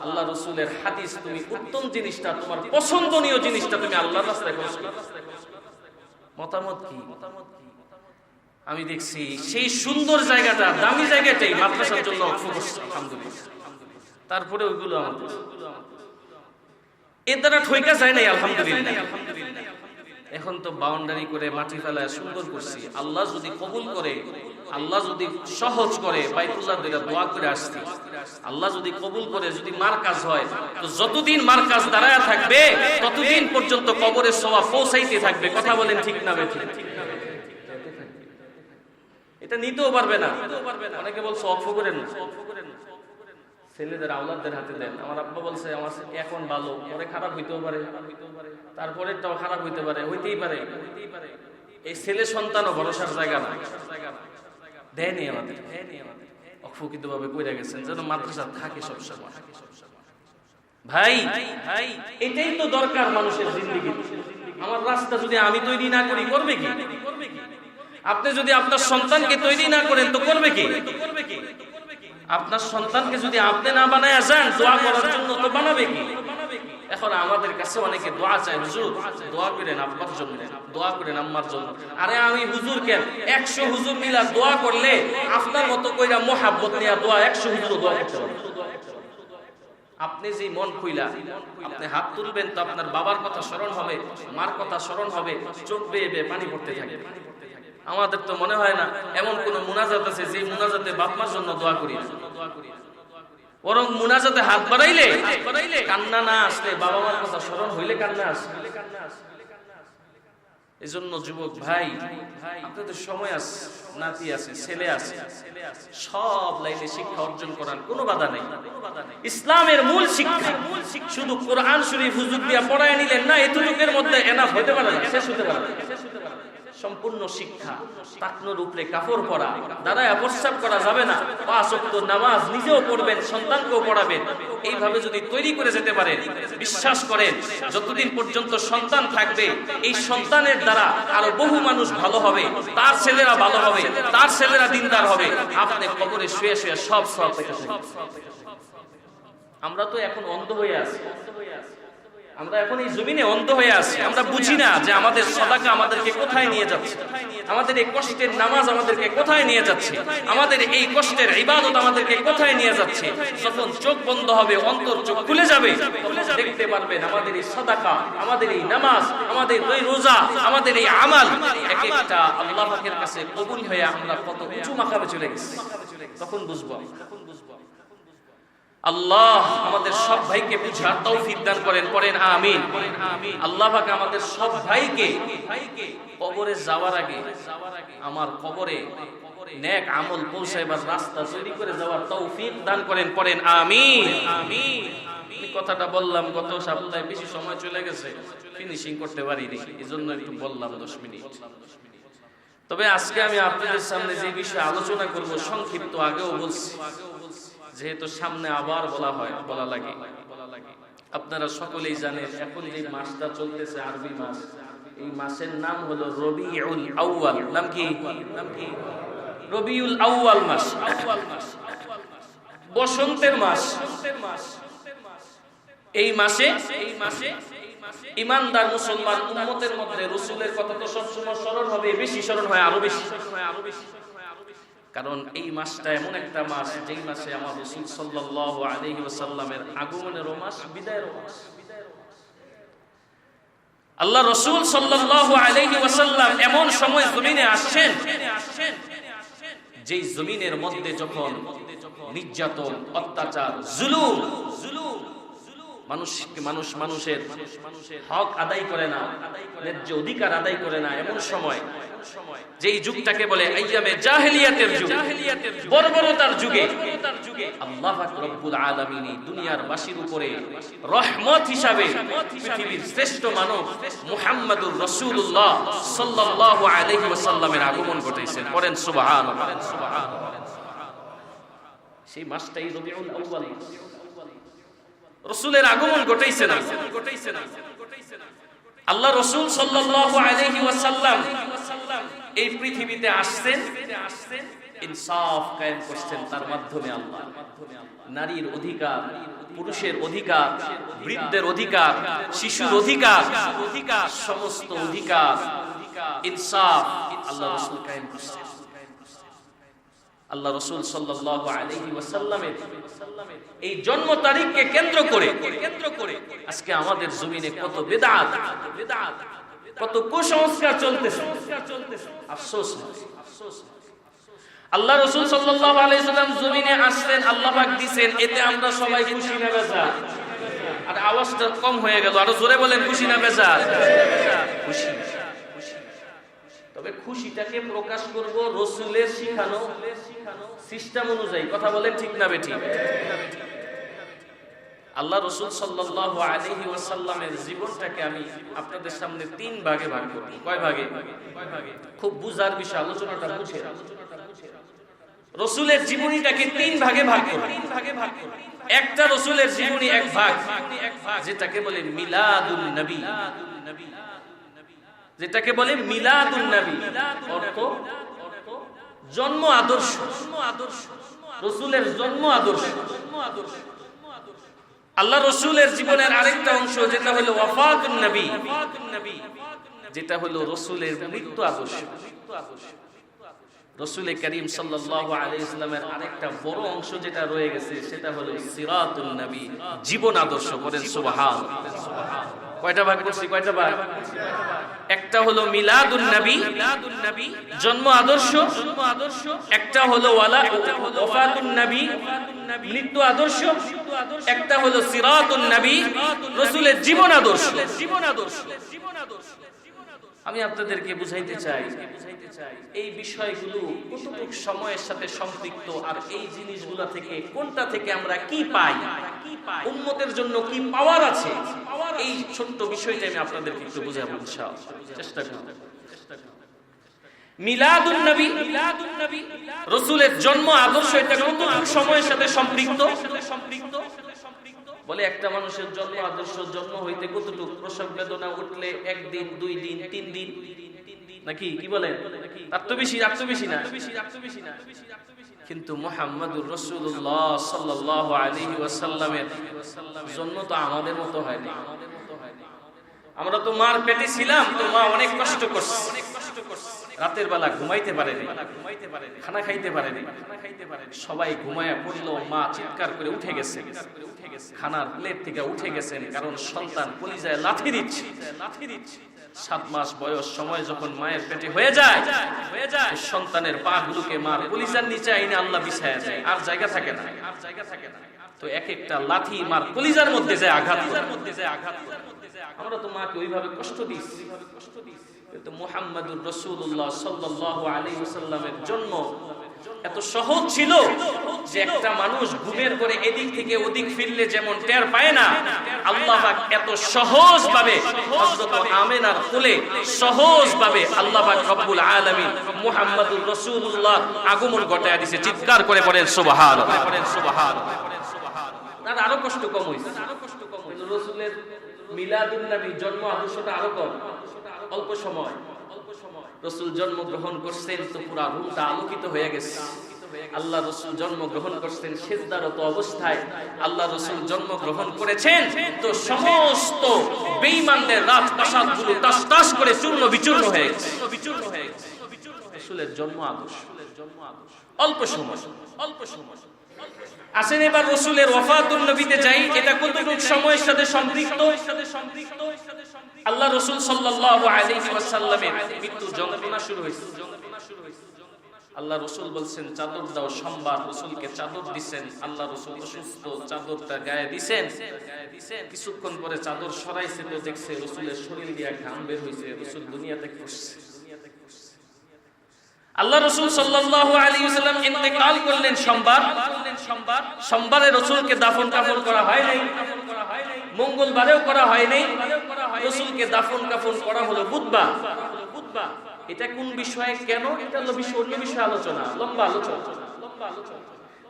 A: আল্লাহ রাসূলের হাদিস, তুমি উত্তম জিনিসটা, তোমার পছন্দনীয় জিনিসটা তুমি আল্লাহর রাস্তায় খরচ করো। মতামত কি? আমি দেখছি সেই সুন্দর জায়গাটা, দামি জায়গাটাই মাদ্রাসার জন্য আলহামদুলিল্লাহ। তারপরে ওইগুলো আমাদের এর দ্বারা ঠইকা যায় নাই, আলহামদুলিল্লাহ। এখন তো বাউন্ডারি করে মাটি ফেলায় সুন্দর করছি। আল্লাহ যদি কবুল করে, আল্লাহ যদি সহজ করে, বাইতুল্লাহ দিকে দোয়া করে আসছি, আল্লাহ যদি কবুল করে, যদি মারকাজ হয়, তো যতদিন মারকাজ দাঁড়ায় থাকবে ততদিন পর্যন্ত কবরের সওয়াব পৌঁছাইতে থাকবে। কথা বলেন ঠিক না বেঠিক? এটা নিতেও পারবে না। অনেকে বলছে অফ করেন না, ছেলেদের আওলাদদের হাতে দেন। আমার আব্বা বলছে, আমার এখন ভালো, পরে খারাপ হইতেও পারে, তারপরেরটাও খারাপ হইতে পারে, হইতেই পারে। এই ছেলে সন্তানও ভরসার জায়গা না, দেয়নি আমাদের, অফুকিত ভাবে কইরা গেছেন যেন মাদ্রাসা থাকে সবসময়। ভাই এটাই তো দরকার মানুষের জিন্দেগিতে। আমার রাস্তা যদি আমি তৈরি না করি, করবে কি? আপনি যদি আপনার সন্তানকে তৈরি না করেন, তো করবে কি? আপনার সন্তানকে যদি আপনি না বানায় যান দোয়া করার জন্য, তো বানাবে কি? এখন আমাদের কাছে অনেকে দোয়া চায়, হুজুর দোয়া করেন আব্বার জন্য, দোয়া করেন আম্মার জন্য। আরে আমি হুজুর কেন, 100 হুজুর মিলা দোয়া করলে আপনার মতো কইরা মোহাব্বত নিয়ে দোয়া 100 হুজুর দোয়া করতে পারে। আপনি যে মন খুইলা আপনি হাত তুলবেন, তো আপনার বাবার কথা স্মরণ হবে, মার কথা স্মরণ হবে, চোখ বেয়ে বেয়ে পানি পড়তে থাকবে। আমাদের তো মনে হয় না এমন কোন মুনাজাত আছে যে মুনাজাতে বাপ মার জন্য দোয়া করি না, বরং মুনাজাতে হাত বাড়াইলে কান্না না আসলে, বাবা মার কথা স্মরণ হইলে কান্না আসে। এজন্য যুবক ভাই, আপনাদের সময় আছে, নাতি আছে, ছেলে আছে, সব লাইনে শিক্ষা অর্জন করার কোনো বাধা নেই। ইসলামের মূল শিক্ষা শুধু কোরআন শরীফ হুজুর দিয়া পড়ায় নিলেন না, এতটুকুর মধ্যে এনাফ হতে পারে না, শেষ হতে পারে না। সম্পূর্ণ শিক্ষা, টাকনোর উপরে কাপড় পরা, দাঁড়ায় প্রস্রাব করা যাবে না, 5 ওয়াক্ত নামাজ নিজেও পড়বেন, সন্তানকেও পড়াবেন। এইভাবে যদি তৈরি করে যেতে পারেন, বিশ্বাস করেন যতদিন পর্যন্ত সন্তান থাকবে, এই সন্তানের দ্বারা আরো বহু মানুষ ভালো হবে, তার ছেলেরা ভালো হবে, তার ছেলেরা দিনদার হবে। আপনি কবরে শুয়ে শুয়ে সব পেতে থাকবেন। আমরা তো এখন অন্ধ হয়ে আছি, আমরা এখন এই জমিনে অন্ধ হয়ে আছি। আমরা বুঝি না যে আমাদের সাদাকা আমাদেরকে কোথায় নিয়ে যাচ্ছে, আমাদের এই কষ্টের নামাজ আমাদেরকে কোথায় নিয়ে যাচ্ছে, আমাদের এই কষ্টের ইবাদত আমাদেরকে কোথায় নিয়ে যাচ্ছে। যখন চোখ বন্ধ হবে, অন্তর চোখ খুলে যাবে, তখন দেখতে পারবেন আমাদের এই সাদাকা, আমাদের এই নামাজ, আমাদের এই রোজা, আমাদের এই আমাল এক একটা আল্লাহ পাকের কাছে কবুল হয়ে আমরা কত উঁচু মাকামে চলে গেছি। তখন বুঝবো। আল্লাহ আমাদের সব ভাইকে বুঝার তৌফিক দান করেন, পড়েন আমিন। আল্লাহ পাক আমাদের সব ভাইকে কবরে যাওয়ার আগে, আমার কবরে নেক আমল পৌঁছাইবার রাস্তা তৈরি করে যাওয়ার তৌফিক দান করেন, পড়েন আমিন। কথাটা বললাম গত সপ্তাহে, বেশি সময় চলে গেছে, ফিনিশিং করতে পারিনি, এজন্য একটু বললাম 10 মিনিট। তবে আজকে আমি আপনাদের সামনে যে বিষয়ে আলোচনা করব, সংক্ষিপ্ত আগেও বলছি, যেহেতু সামনে আবার বলা লাগে। আপনারা সকলেই জানেন এখন যে মাসটা চলতেছে, আরবি মাস, এই মাসের নাম হলো রবিউল আউয়াল। নাম কি? রবিউল আউয়াল মাস, বসন্তের মাস। এই মাসে ইমানদার মুসলমান উম্মতের মধ্যে রাসূলের কথা তো সবসময় স্মরণ হবে, বেশি স্মরণ হয়, আরো বেশি। কারণ এই মাসটা এমন একটা মাস যেই মাসে আমার রাসূল সাল্লাল্লাহু আলাইহি ওয়াসাল্লামের আগমনেরও মাস, বিদায়েরও মাস। আল্লাহ রাসূল সাল্লাল্লাহু আলাইহি ওয়াসাল্লাম এমন সময় জমিনে আসছেন যেই জমিনের মধ্যে যখন নির্যাতন, অত্যাচার, জুলুম, মানুষের হক আদায় করে না, ন্যায্য অধিকার আদায় করে না, এমন সময় যেই যুগটাকে বলে আইয়ামে জাহেলিয়াতের যুগ, বর্বরতার যুগে আল্লাহ পাক রব্বুল আলামিন দুনিয়ার বাসীর উপরে রহমত হিসাবে পৃথিবীর শ্রেষ্ঠ মানব মুহাম্মদুর রাসূলুল্লাহ সাল্লাল্লাহু আলাইহি ওয়াসাল্লামের আগমন ঘটাইছেন। পড়েন সুবহানাল্লাহ। সেই মাসটাই রবিউল আউয়াল, রাসূলের আগমন ঘটাইছে না। আল্লাহ রাসূল সাল্লাল্লাহু আলাইহি ওয়াসাল্লাম এই পৃথিবীতে আসছেন, ইনসাফ কায়েম করছেন তার মাধ্যমে। আল্লাহ নারীর অধিকার, পুরুষের অধিকার, বৃদ্ধের অধিকার, শিশুর অধিকার, সমস্ত অধিকার, ইনসাফ আল্লাহ রাসূল কায়েম করছেন। আল্লাহ রাসূল সাল্লাল্লাহু আলাইহি ওয়াসাল্লামের এই জন্ম তারিখকে কেন্দ্র করে আজকে আমাদের জমিনে কত বিদআত, কত কুসংস্কার চলতেছে। আফসোস, আল্লাহ রাসূল সাল্লাল্লাহু আলাইহি ওয়াসাল্লাম জমিনে আসলেন, আল্লাহ পাক দিবেন, এতে আমরা সবাই খুশি না বেজার? আর আওয়াজটা কম হয়ে গেল, আরো জোরে বলেন, খুশি না বেজার? খুশি। তবে খুশিটাকে প্রকাশ করব রাসূলের শিখানো সিস্টেম অনুযায়ী। কথা বলেন ঠিক না বেঠিক? আল্লাহ রাসূল সাল্লাল্লাহু আলাইহি ওয়াসাল্লামের জীবনটাকে আমি আপনাদের সামনে তিন ভাগে ভাগ করব। কয় ভাগে? খুব বুঝার বিষয়, আলোচনাটা বুঝে। রাসূলের জীবনীটাকে তিন ভাগে ভাগ করব। একটা রাসূলের জীবনী এক ভাগ, যেটাকে বলে মিলাদুন নবী, যেটাকে বলে মিলাদুন নবী, অর্থ জন্ম আদর্শ, রাসূলের জন্ম আদর্শ। আল্লাহ রাসূলের জীবনের আরেকটা অংশ যেটা হলো ওয়াফাতুন নবী, যেটা হলো রাসূলের মৃত্যু আদর্শ। রাসূল করিম সাল্লাল্লাহু আলাইহি ওয়াসাল্লামের আরেকটা বড় অংশ যেটা রয়ে গেছে সেটা হলো সিরাতুন নবী, জীবন আদর্শ। বলেন সুবহানাল্লাহ। কয়টা ভাগ করছি? কয়টা ভাগ? একটা হলো মিলাদুন নবী, জন্ম আদর্শ। একটা হলো ওয়াফাতুন নবী, মৃত্যু আদর্শ। একটা হলো সিরাতুন নবী, রাসূলের জীবন আদর্শ। আমি আপনাদেরকে বুঝাইতে চাই এই বিষয়গুলো কতটুকু সময়ের সাথে সম্পৃক্ত, আর এই জিনিসগুলো থেকে কোনটা থেকে আমরা কি পাই, উম্মতের জন্য কি পাওয়ার আছে, এই ছোট্ট বিষয়টা আমি আপনাদেরকে একটু বুঝাবো ইনশাআল্লাহ, চেষ্টা করব। মিলাদুন নবী, রাসূলের জন্ম আদর্শ, এটা কতটুকু সময়ের সাথে সম্পৃক্ত? বলে একটা মানুষের জন্ম আদর্শ জন্ম হইতে কতটুকু, প্রসব বেদনা উঠলে একদিন, 2 দিন, 3 দিন, নাকি কি বলেন? তার তো বেশি না। কিন্তু মুহাম্মদুর রাসূলুল্লাহ সাল্লাল্লাহু আলাইহি ওয়াসাল্লামের জন্ম তো আমাদের মতো হয় না। আমরা তো মার পেটে ছিলাম, তো মা অনেক কষ্ট করছে, রাতের বেলা ঘুমাইতে পারেনি, খানা খাইতে পারেনি। সবাই ঘুমায়া পড়লো, মা চিৎকার করে উঠে গেছে, খানার প্লেট থেকে উঠে গেছেন, কারণ সন্তান কলিজায় লাথি দিচ্ছে। 7 মাস বয়স সময় যখন মায়ের পেটে হয়ে যায়, সন্তানের পা গুলোকে মার কলিজার নিচে আইনে আল্লাহ বিছায়া যায়, আর জায়গা থাকে না। তো এক একটা লাথি মার কলিজার মধ্যে যায় আঘাত করে। আমরা তো মাকে ওইভাবে কষ্ট দিচ্ছি, কিন্তু মুহাম্মদুর রাসূলুল্লাহ সাল্লাল্লাহু আলাইহি ওয়াসাল্লামের জন্ম এত সহজ ছিল যে একটা মানুষ ঘুমের পরে এদিক থেকে ওদিক ফিরলে যেমন টের পায় না, আল্লাহ পাক এত সহজ ভাবে হযরত আমিনার কোলে সহজ ভাবে আল্লাহ পাক রব্বুল আলামিন মুহাম্মদুর রাসূলুল্লাহ আগমন ঘটায়া দিয়েছে। চিৎকার করে পড়েন সুবহানাল্লাহ। তার আরো কষ্ট কম হইছে, কিন্তু রাসূলের মিলাদুন নবী জন্ম আদর্শটা আরো কম, অল্প সময়। রাসূল জন্মগ্রহণ করছেন তো পুরা রূপটা আলোকিত হয়ে গেছে। আল্লাহ রাসূল জন্মগ্রহণ করছেন সিজদারত অবস্থায়। আল্লাহ রাসূল জন্মগ্রহণ করেছেন তো সমস্ত বেঈমানদের রাজপ্রাসাদগুলো টাস করে চূর্ণ বিচূর্ণ হয়ে গেছে। রাসূলের জন্ম আদর্শ অল্প সময়। আসেন এবার রাসূলের ওয়াফাতুন নবীতে যাই। এটা কতটুকু সময়ের সাথে সম্পৃক্ত? আল্লাহ রাসূল সাল্লাল্লাহু আলাইহি ওয়াসাল্লামের মৃত্যু যন্ত্রণা শুরু হয়েছে। আল্লাহ রাসূল বলছেন চাদর দাও। সোমবার রাসূলকে চাদর দিবেন। আল্লাহ রাসূল অসুস্থ, চাদরটা গায়ে দিবেন। কিছুক্ষণ পরে চাদর সরাইছে তো দেখছে রাসূলের শরীর দিয়ে ঘাম বের হইছে। রাসূল দুনিয়াতে করছে। আল্লাহ রাসূল সাল্লাল্লাহু আলাইহি ওয়াসাল্লাম ইন্তেকাল করলেন সোমবারে রাসূলকে দাফন কাফন করা হয় নাই, মঙ্গলবারেও করা হয় নাই। রাসূলকে দাফন কাফন করা হলো বুধবার। এটা কোন বিষয়ে, কেন? এটা হলো অন্য বিষয়ে আলোচনা, লম্বা আলোচনা।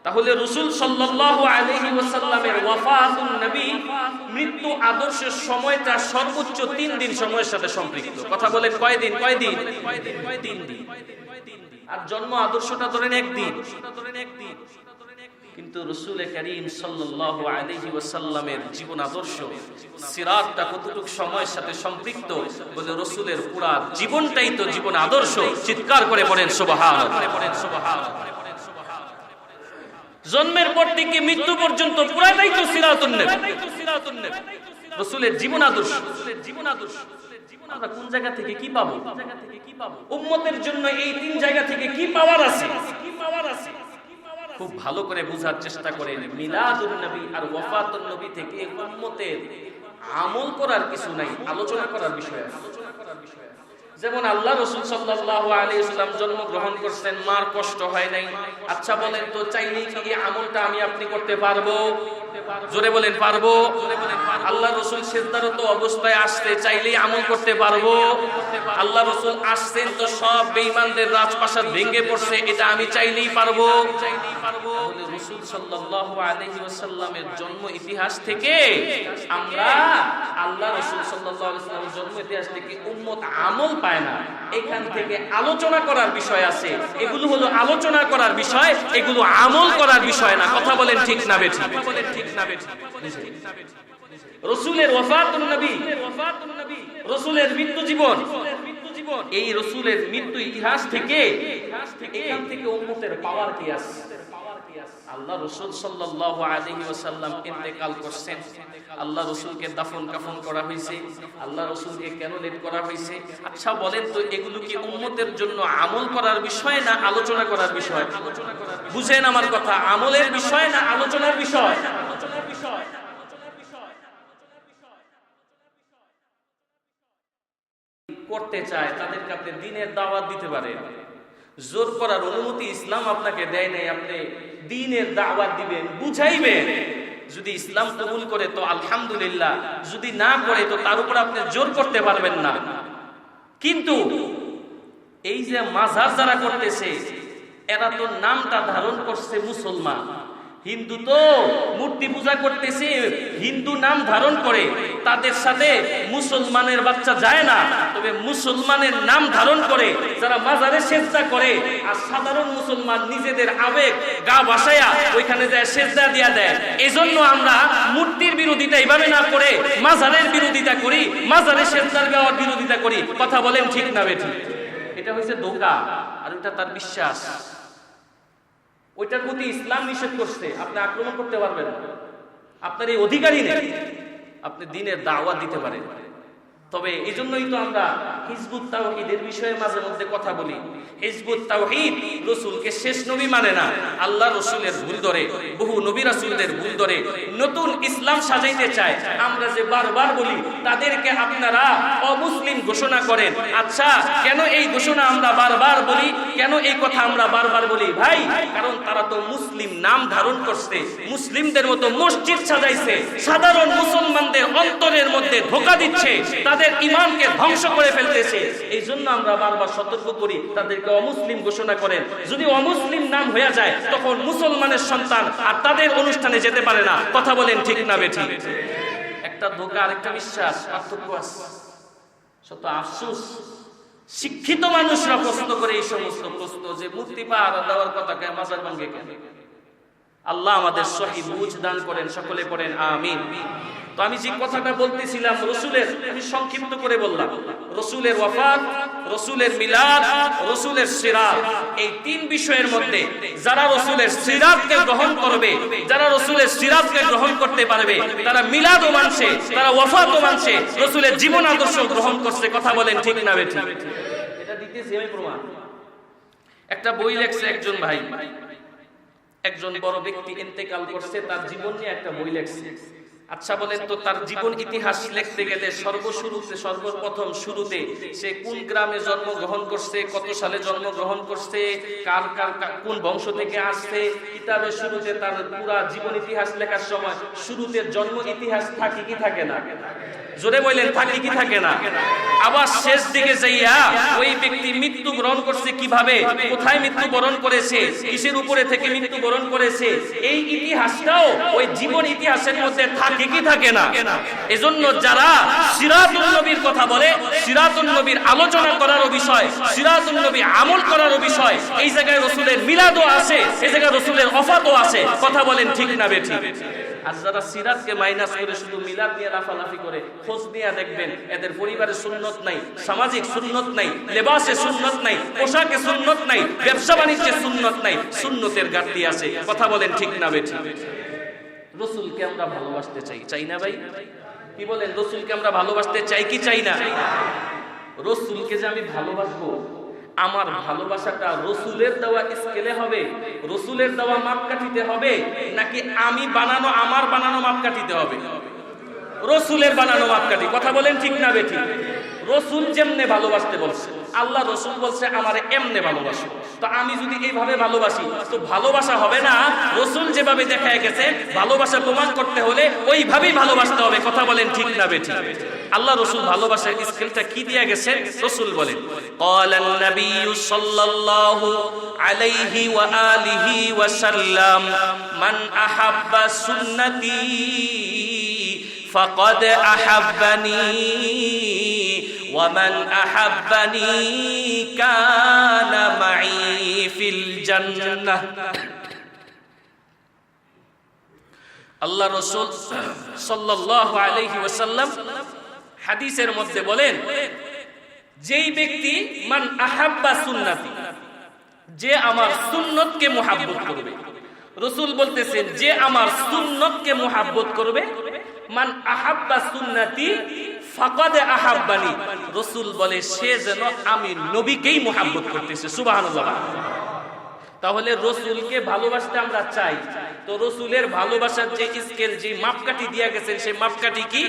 A: তাহলে রাসূল সাল্লাল্লাহু আলাইহি ওয়াসাল্লামের ওয়াফাতুন নবী মৃত্যু আদর্শের সময়টা সর্বোচ্চ 3 দিন সময়ের সাথে সম্পৃক্ত। কথা বলেন কয়দিন? 3 দিন। আর জন্ম আদর্শটা ধরেন একদিন। কিন্তু রাসূল করিম সাল্লাল্লাহু আলাইহি ওয়াসাল্লামের জীবন আদর্শ সিরাতটা কতটুকু সময়ের সাথে সম্পৃক্ত বলে রাসূলের পুরা জীবনটাই তো জীবন আদর্শ। চিৎকার করে পড়েন সুবহানাল্লাহ। জন্মের পর থেকে মৃত্যু পর্যন্ত পুরাটাই তো সিরাতুন নবী, রাসূলের জীবন আদর্শ। আমরা কোন জায়গা থেকে কি পাবো? উম্মতের জন্য এই 3 জায়গা থেকে কি পাওয়ার আছে? খুব ভালো করে বোঝার চেষ্টা করেন। মিলাদুন নবী আর ওয়াফাতুন নবী থেকে উম্মতের আমল করার কিছু নাই, আলোচনা করার বিষয় আছে। যেমন আল্লাহ রাসূল সাল্লাল্লাহু আলাইহি ওয়াসাল্লাম জন্মগ্রহণ করছেন, মার কষ্ট হয় নাই। আচ্ছা বলেন তো, চাইলেই কি এই আমলটা আমি আপনি করতে পারবো? জোরে বলেন পারবো? আল্লাহ রাসূল সিজদারত অবস্থায় আসতে চাইলেই আমল করতে পারবো? আল্লাহ রাসূল আসছেন তো সব বেঈমানদের রাজপ্রাসাদ ভেঙে পড়ছে, এটা আমি চাইলেই পারবো? তাহলে রাসূল সাল্লাল্লাহু আলাইহি ওয়াসাল্লামের জন্ম ইতিহাস থেকে আমরা আল্লাহ রাসূল সাল্লাল্লাহু আলাইহি ওয়াসাল্লামের জন্ম ইতিহাস থেকে উম্মত আমল পায় না। এখান থেকে আলোচনা করার বিষয় আছে। এগুলো হলো আলোচনা করার বিষয়, এগুলো আমল করার বিষয় না। কথা বলেন ঠিক না বেঠিক? রাসূলের ওয়াফাতুন নবী, রাসূলের মৃত্যু জীবন, এই রাসূলের মৃত্যু ইতিহাস থেকে এখান থেকে উম্মতের পাওয়ার কি আছে? আল্লাহ রাসূল সাল্লাল্লাহু আলাইহি ওয়াসাল্লাম ইন্তেকাল করছেন। আল্লাহ রাসূলকে দাফন কাফন করা হয়েছে। আল্লাহ রাসূলকে কেন লেট করা হয়েছে? আচ্ছা বলেন তো, এগুলো কি উম্মতের জন্য আমল করার বিষয় না আলোচনা করার বিষয়? বুঝেন আমার কথা, আমলের বিষয় না আলোচনার বিষয়? করতে চায় তাদেরকে আপনি দ্বীনের দাওয়াত দিতে পারেন। জোর করার অনুমতি ইসলাম আপনাকে দেয় নাই। আপনি দ্বীনের দাওয়াত দিবেন, বুঝাইবেন। যদি ইসলাম কবুল করে তো আলহামদুলিল্লাহ, যদি না করে তো তার উপর আপনি জোর করতে পারবেন না। কিন্তু এই যে মাজার যারা করতেছে, এরা তো নামটা ধারণ করছে মুসলমান। হিন্দু তো মূর্তি পূজা করতেছে, হিন্দু নাম ধারণ করে। তাদের সাথে মুসলমানের বাচ্চা যায় না, তবে মুসলমানের নাম ধারণ করে যারা মাজারে সেজদা করে। আর সাধারণ মুসলমান নিজেদের আবেগ গা ভাসায়া ওইখানে যায় সেজদা দিয়া দেয়। এজন্য আমরা মূর্তির বিরোধিতা এইভাবে না করে মাজারের বিরোধিতা করি, মাজারে সেজদার গাওয়ার বিরোধিতা করি। কথা বলেন ঠিক না বেঠিক? এটা হচ্ছে ধোঁকা, আর ওটা তার বিশ্বাস। ওইটার প্রতি ইসলাম নিষেধ করছে, আপনি আক্রমণ করতে পারবেন না। আপনার এই অধিকারই নেই, আপনি দ্বীনের দাওয়াত দিতে পারেন। তবে এই জন্যই তো আমরা হিজবুত তাওহীদের বিষয়ে মাঝে মধ্যে কথা বলি। হিজবুত তাওহীদ রাসূলকে শেষ নবী মানে না, আল্লাহ রাসূলের ভুল ধরে, বহু নবী রাসূলদের ভুল ধরে নতুন ইসলাম সাজাইতে চায়। আমরা যে বারবার বলি তাদেরকে আপনারা অমুসলিম ঘোষণা করেন। আচ্ছা, কেন এই ঘোষণা আমরা বারবার বলি? কেন এই কথা আমরা বারবার বলি? ভাই, কারণ তারা তো মুসলিম নাম ধারণ করছে, মুসলিমদের মতো মসজিদ সাজাইছে, সাধারণ মুসলমানদের অন্তরের মধ্যে ধোঁকা দিচ্ছে, তাদের ঈমানকে ধ্বংস করে ফেলতেছে। এই জন্য আমরা বারবার সতর্ক করি তাদেরকে অমুসলিম ঘোষণা করেন। যদি অমুসলিম নাম হয়ে যায় তখন মুসলমানের সন্তান আর তাদের অনুষ্ঠানে যেতে পারে না। কথা বলেন ঠিক না বেঠিক? একটা ধোঁকা আর একটা বিশ্বাস, পার্থক্য আছে। শত আফসোস, শিক্ষিত মানুষরা প্রশ্ন করে এই সমস্ত প্রশ্ন যে মূর্তি পাহারা দেওয়ার কথা কেন, মাজার ভাঙ্গে কেন? আল্লাহ আমাদের সহি বুঝ দান করেন, সকলে পড়েন আমিন। তো আমি যে কথাটা বলতেছিলাম রসুলের, আমি সংক্ষিপ্ত করে বললাম, রসুলের ওয়াফাত, রসুলের মিলাদ, রসুলের সিরাত, এই তিন বিষয়ের মধ্যে যারা রসুলের সিরাতকে গ্রহণ করবে, যারা রসুলের সিরাতকে গ্রহণ করতে পারবে, তারা মিলাদও মানছে, তারা ওয়াফাতও মানছে, রসুলের জীবন আদর্শ গ্রহণ করছে। কথা বলেন ঠিক না বেঠিক? এটা দিতেছি আমি প্রমাণ। একটা বই লেখছে একজন ভাই, একজন বড় ব্যক্তি ইন্তেকাল করছে, তার জীবন নিয়ে একটা বই লেখছে। আচ্ছা বলেন তো, তার জীবন ইতিহাস লিখতে গেলে সর্বপ্রথম শুরুতে সে কোন গ্রামে জন্মগ্রহণ করছে, কত সালে জন্মগ্রহণ করছে, কার কোন বংশ থেকে আসছে, কিতাবের শুরুতে তার পুরা জীবন ইতিহাস লেখার সময় শুরুতে জন্ম ইতিহাস থাকে কি থাকে না? জোরে বলেন, থাকে কি থাকে না? আবার শেষ দিকে যাইয়া ওই ব্যক্তি মৃত্যু বরণ করছে কিভাবে, কোথায় মৃত্যু বরণ করেছে, কিসের উপরে থেকে মৃত্যু বরণ করেছে, এই ইতিহাসটাও ওই জীবন ইতিহাসের মধ্যে থাকে কি থাকে না? এজন্য যারা সিরাতুন নবীর কথা বলে, সিরাতুন নবীর আলোচনা করারও বিষয়, সিরাতুন নবী আমল করারও বিষয়, এই জায়গায় রসুলের মিলাদও আছে, এই জায়গায় রসুলের ওয়াফাতও আছে। কথা বলেন ঠিক না বেঠিক? আর যারা সিরাতকে মাইনাস করে শুধু মিলাদ নিয়ে লাফালাফি করে, খোঁজ নিয়ে দেখবেন এদের পরিবারে সুন্নত নাই, সামাজিক সুন্নত নাই, লেবাসে সুন্নত নাই, পোশাকে সুন্নত নাই, ব্যবসা বাণিজ্যে সুন্নত নাই, সুন্নতের ঘাটতি আছে। কথা বলেন ঠিক না বেঠিক? রসুলকে আমরা ভালোবাসতে চাই, চাই না ভাই? কি বলেন, রসুলকে আমরা ভালোবাসতে চাই কি চাই না? রসুলকে যে আমি ভালোবাসবো, আমার ভালোবাসাটা রসুলের দেওয়া স্কেলে হবে, রসুলের দেওয়া মাপকাঠিতে হবে, নাকি আমি বানানো, আমার বানানো মাপকাঠিতে হবে? রসুলের বানানো মাপকাঠি। কথা বলেন ঠিক না বেঠিক? রসুল যেমনে ভালোবাসতে বলছে, আল্লাহ রসুল বলছে আমারে এমনে ভালোবাসো। তো আমি যদি এইভাবে ভালোবাসি তো ভালোবাসা হবে না। রসুল যেভাবে দেখা গেছে ভালোবাসা প্রমাণ করতে হলে ওইভাবেই ভালোবাসতে হবে। কথা বলেন ঠিক না বেঠিক? আল্লাহ রসুল ভালোবাসার স্কেলটা কি দিয়ে গেছে? রসুল বলেন, ক্বালান নাবিয়্যু সাল্লাল্লাহু আলাইহি ওয়া আলিহি ওয়া সাল্লাম, মান আহাব্বা সুন্নতি ফাকাদ আহাব্বানি ওয়া মান আহাব্বানি কানা মাই ফিল জান্নাহ। আল্লাহ রাসূল সাল্লাল্লাহু আলাইহি ওয়াসাল্লাম হাদিসের মধ্যে বলেন, যেই ব্যক্তি মান আহাব্বা সুন্নতি, যে আমার সুন্নতকে মুহাব্বত করবে। রাসূল বলতেছেন, যে আমার সুন্নতকে মুহাব্বত করবে, মান আহাব্বা সুন্নতি ফাকাদ আহাব্বানি। রাসূল বলে সে যেন আমি নবীকেই মুহাব্বত করতেছে। সুবহানাল্লাহ। তাহলে রসুলকে ভালোবাসতে আমরা চাই, তো রসুলের ভালোবাসার যে স্কেল, যে মাপকাঠি দিয়া গেছেন, সেই মাপকাঠি কি?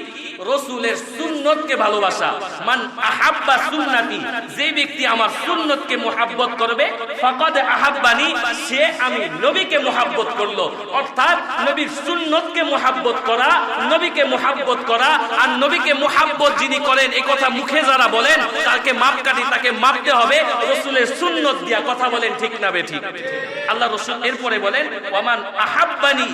A: রসুলের সুন্নতকে ভালোবাসা। মান আহাব্বা সুন্নতি, যে ব্যক্তি আমার সুন্নতকে মুহাব্বত করবে, ফাকাদ আহাব্বানি, সে আমি নবীকে মুহাব্বত করলো। অর্থাৎ নবীর সুন্নতকে মুহাব্বত করা, নবীকে মুহাব্বত করা, আর নবীকে মুহাব্বত যিনি করেন এই কথা মুখে যারা বলেন, তাকে মাপকাঠি, তাকে মাপতে হবে রসুলের সুন্নত দিয়া। কথা বলেন ঠিক না বেঠিক? আল্লাহ রাসূল এরপরে বলেন, ওয়ামান আহাব্বানি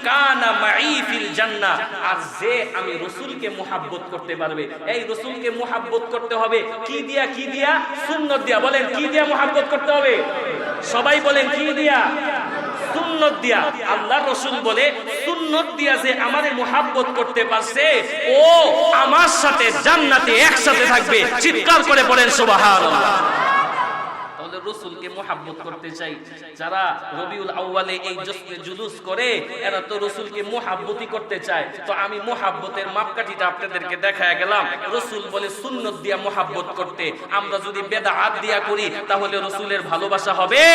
A: কানা মাই ফিল জান্নাহ। আর যে আমি রাসূলকে মুহাব্বত করতে পারবে, এই রাসূলকে মুহাব্বত করতে হবে কি দিয়া? কি দিয়া? সুন্নত দিয়া। বলেন কি দিয়া মুহাব্বত করতে হবে? সবাই বলেন কি দিয়া? সুন্নত দিয়া। আল্লাহ রাসূল বলে, সুন্নত দিয়া যে আমারে মুহাব্বত করতে পারছে, ও আমার সাথে জান্নাতে একসাথে থাকবে। চিৎকার করে বলেন সুবহানাল্লাহ। রসুলকে মুহাব্বত করতে চাই। যারা রবিউল আউয়ালে এই জুলুস করে, এরা তো রসুলকে মুহাব্বতই করতে চায়। তো আমি মুহাব্বতের মাপকাঠিটা আপনাদেরকে দেখায় গেলাম। রসুল বলে সুন্নত দিয়া মুহাব্বত করতে। আমরা যদি বেদাত দিয়া করি তাহলে রসুলের ভালোবাসা হবে?